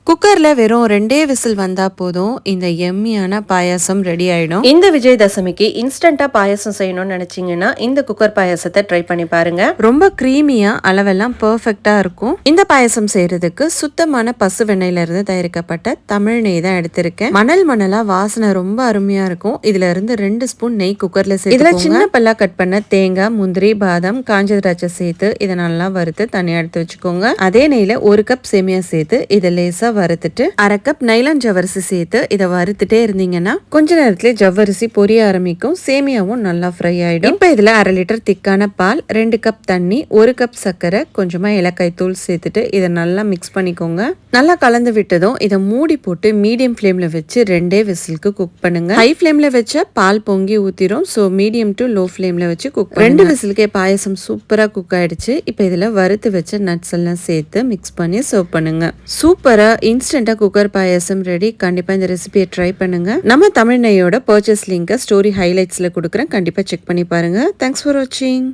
குக்கர்ல வெறும் 2 விசில் வந்தா போதும் இந்த எம்மியான பாயாசம் ரெடி ஆயிடும். இந்த விஜயதசமிக்கு இன்ஸ்டன்டா பாயாசம் செய்யணும்னு நினைச்சீங்கன்னா இந்த குக்கர் பாயாசத்தை ட்ரை பண்ணி பாருங்க. ரொம்ப கிரீமியா அளவெல்லாம் பெர்ஃபெக்ட்டா இருக்கும். இந்த பாயாசம் செய்யறதுக்கு சுத்தமான பசு வெண்ணெயில இருந்து தயாரிக்கப்பட்ட தமிழ் நெய் தான் எடுத்திருக்கேன். மணலா வாசனை ரொம்ப அருமையா இருக்கும். இதுல இருந்து 2 ஸ்பூன் நெய் குக்கர்ல சேர்த்து இதுல சின்ன பல்லா கட் பண்ண தேங்காய், முந்திரி, பாதாம், காஞ்ச திராட்சை சேர்த்து இதை நல்லா வறுத்து தனியா எடுத்து வச்சுக்கோங்க. அதே நெய்ல 1 கப் சேமியா சேர்த்து இதை லேசா வறுத்துட்டு 1/2 கப் நைலான் ஜவ்வரிசி சேர்த்து இதை வறுத்துட்டே இருந்தீங்கன்னா கொஞ்ச நேரத்திலே ஜவ்வரிசி பொரிய ஆரம்பிக்கும். சேமியாவும் நல்லா ஃப்ரை ஆயிடும். இப்ப இதுல 1/2 லிட்டர் திக்கான பால், 2 கப் தண்ணி, 1 கப் சர்க்கரை, கொஞ்சமா ஏலக்காய் தூள் சேர்த்துட்டு இதை நல்லா மிக்ஸ் பண்ணிக்கோங்க. நல்லா கலந்து விட்டதும் இதை மூடி போட்டு மீடியம் ஃபிளேம்ல வச்சு 2 விசிலுக்கு குக் பண்ணுங்க. ஹை ஃபிளேம்ல வச்சா பால் பொங்கி ஊத்திரும். சோ மீடியம் டு லோ ஃபிளேம்ல வச்சு குக் 2 விசிலுக்கே பாயசம் சூப்பரா குக் ஆயிடுச்சு. இப்ப இதுல வறுத்து வச்ச நட்ஸ் எல்லாம் சேர்த்து மிக்ஸ் பண்ணி சர்வ் பண்ணுங்க. சூப்பரா இன்ஸ்டன்டா குக்கர் பாயாசம் ரெடி. கண்டிப்பா இந்த ரெசிபியை ட்ரை பண்ணுங்க. நம்ம தமிழ் நெய்யோட பர்ச்சேஸ் லிங்கை ஸ்டோரி ஹைலைட்ஸ்ல கொடுக்குறேன். கண்டிப்பா செக் பண்ணி பாருங்க. தேங்க்ஸ் ஃபார் வாட்சிங்.